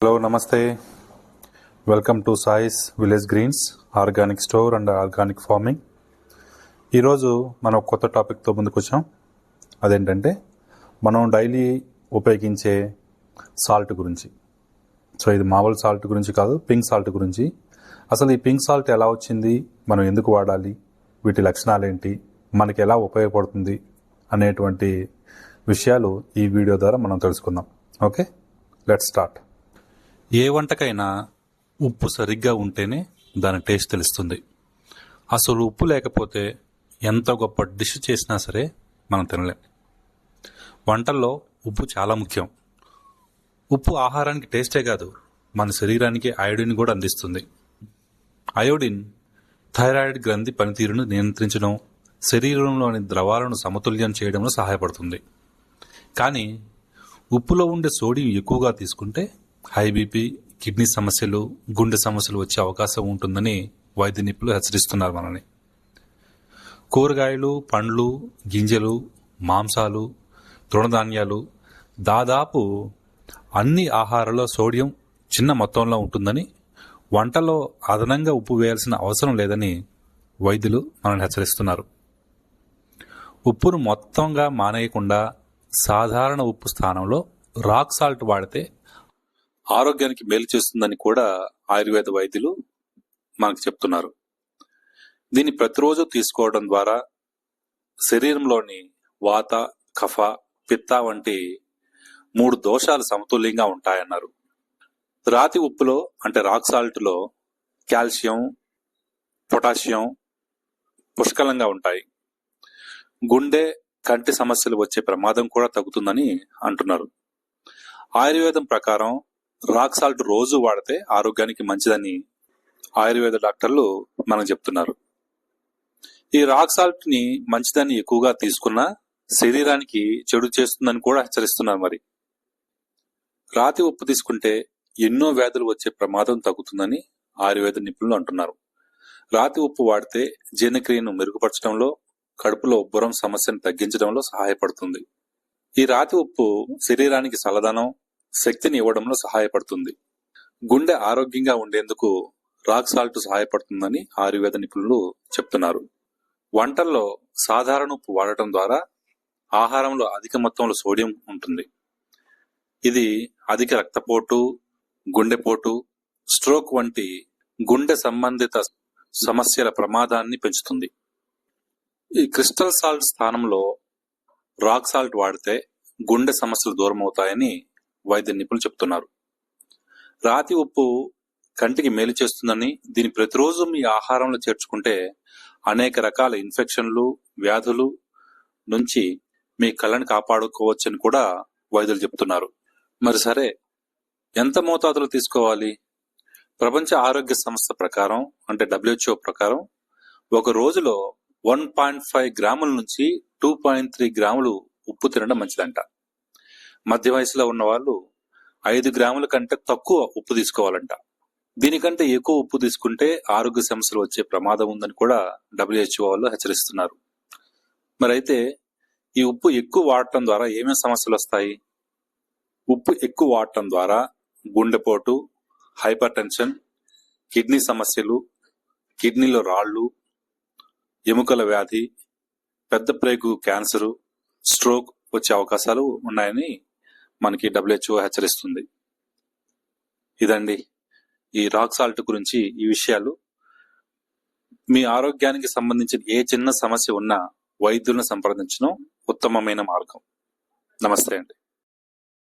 Hello నమస్తే, welcome to Sai's village greens organic store and organic farming. ఈరోజు మనం కొత్త టాపిక్తో ముందుకు వచ్చాం. అదేంటంటే మనం డైలీ ఉపయోగించే సాల్ట్ గురించి. సో ఇది మామూలు సాల్ట్ గురించి కాదు, పింక్ సాల్ట్ గురించి. అసలు ఈ పింక్ సాల్ట్ ఎలా వచ్చింది, మనం ఎందుకు వాడాలి, వీటి లక్షణాలు ఏంటి, మనకి ఎలా ఉపయోగపడుతుంది అనేటువంటి విషయాలు ఈ వీడియో ద్వారా మనం తెలుసుకుందాం. Okay, let's start. ఏ వంటకైనా ఉప్పు సరిగ్గా ఉంటేనే దాని టేస్ట్ తెలుస్తుంది. అసలు ఉప్పు లేకపోతే ఎంత గొప్ప డిష్ చేసినా సరే మనం తినలేం. వంటల్లో ఉప్పు చాలా ముఖ్యం. ఉప్పు ఆహారానికి టేస్టే కాదు, మన శరీరానికి అయోడిన్ కూడా అందిస్తుంది. అయోడిన్ థైరాయిడ్ గ్రంథి పనితీరును నియంత్రించడం, శరీరంలోని ద్రవాలను సమతుల్యం చేయడంలో సహాయపడుతుంది. కానీ ఉప్పులో ఉండే సోడియం ఎక్కువగా తీసుకుంటే హై బీపీ, కిడ్నీ సమస్యలు, గుండె సమస్యలు వచ్చే అవకాశం ఉంటుందని వైద్య నిపుణులు హెచ్చరిస్తున్నారు మనని. కూరగాయలు, పండ్లు, గింజలు, మాంసాలు, తృణధాన్యాలు, దాదాపు అన్ని ఆహారాల్లో సోడియం చిన్న మొత్తంలో ఉంటుందని, వంటలో అదనంగా ఉప్పు వేయాల్సిన అవసరం లేదని వైద్యులు మనల్ని హెచ్చరిస్తున్నారు. ఉప్పును మొత్తంగా మానేయకుండా సాధారణ ఉప్పు స్థానంలో రాక్ సాల్ట్ వాడితే ఆరోగ్యానికి మేలు చేస్తుందని కూడా ఆయుర్వేద వైద్యులు మనకు చెప్తున్నారు. దీన్ని ప్రతిరోజు తీసుకోవడం ద్వారా శరీరంలోని వాత, కఫ, పిత్త వంటి 3 దోషాలు సమతుల్యంగా ఉంటాయన్నారు. రాతి ఉప్పులో అంటే రాక్ సాల్ట్లో కాల్షియం, పొటాషియం పుష్కలంగా ఉంటాయి. గుండె, కంటి సమస్యలు వచ్చే ప్రమాదం కూడా తగ్గుతుందని అంటున్నారు. ఆయుర్వేదం ప్రకారం రాక్ సాల్ట్ రోజు వాడితే ఆరోగ్యానికి మంచిదని ఆయుర్వేద డాక్టర్లు మనకు చెప్తున్నారు. ఈ రాక్ సాల్ట్ ని మంచిదని ఎక్కువగా తీసుకున్నా శరీరానికి చెడు చేస్తుందని కూడా హెచ్చరిస్తున్నారు. మరి రాతి ఉప్పు తీసుకుంటే ఎన్నో వ్యాధులు వచ్చే ప్రమాదం తగ్గుతుందని ఆయుర్వేద నిపుణులు అంటున్నారు. రాతి ఉప్పు వాడితే జీర్ణక్రియను మెరుగుపరచడంలో, కడుపులో ఉబ్బరం సమస్యను తగ్గించడంలో సహాయపడుతుంది. ఈ రాతి ఉప్పు శరీరానికి చల్లదనం, శక్తిని ఇవ్వడంలో సహాయపడుతుంది. గుండె ఆరోగ్యంగా ఉండేందుకు రాక్ సాల్ట్ సహాయపడుతుందని ఆయుర్వేద నిపుణులు చెప్తున్నారు. వంటల్లో సాధారణ ఉప్పు వాడటం ద్వారా ఆహారంలో అధిక మొత్తంలో సోడియం ఉంటుంది. ఇది అధిక రక్తపోటు, గుండెపోటు, స్ట్రోక్ వంటి గుండె సంబంధిత సమస్యల ప్రమాదాన్ని పెంచుతుంది. ఈ క్రిస్టల్ సాల్ట్ స్థానంలో రాక్ సాల్ట్ వాడితే గుండె సమస్యలు దూరం అవుతాయని వైద్య నిపుణులు చెప్తున్నారు. రాతి ఉప్పు కంటికి మేలు చేస్తుందని, దీని ప్రతిరోజు మీ ఆహారంలో చేర్చుకుంటే అనేక రకాల ఇన్ఫెక్షన్లు, వ్యాధులు నుంచి మీ కళ్ళని కాపాడుకోవచ్చని కూడా వైద్యులు చెప్తున్నారు. మరి సరే, ఎంత మోతాదులో తీసుకోవాలి? ప్రపంచ ఆరోగ్య సంస్థ ప్రకారం అంటే WHO ప్రకారం ఒక రోజులో 1.5 గ్రాముల నుంచి 2.3 గ్రాములు ఉప్పు తినడం మంచిదంట. మధ్య వయసులో ఉన్న వాళ్ళు 5 గ్రాముల కంటే తక్కువ ఉప్పు తీసుకోవాలంట. దీనికంటే ఎక్కువ ఉప్పు తీసుకుంటే ఆరోగ్య సమస్యలు వచ్చే ప్రమాదం ఉందని కూడా WHO వాళ్ళు హెచ్చరిస్తున్నారు. మరి అయితే ఈ ఉప్పు ఎక్కువ వాడటం ద్వారా ఏమేమి సమస్యలు వస్తాయి? ఉప్పు ఎక్కువ వాడటం ద్వారా గుండెపోటు, హైపర్ టెన్షన్, కిడ్నీ సమస్యలు, కిడ్నీలో రాళ్లు, ఎముకల వ్యాధి, పెద్ద ప్రేగు క్యాన్సరు, స్ట్రోక్ వచ్చే అవకాశాలు ఉన్నాయని మనకి WHO హెచ్చరిస్తుంది. ఇదండి ఈ రాక్ సాల్ట్ గురించి ఈ విషయాలు. మీ ఆరోగ్యానికి సంబంధించిన ఏ చిన్న సమస్య ఉన్నా వైద్యులను సంప్రదించడం ఉత్తమమైన మార్గం. నమస్తే అండి.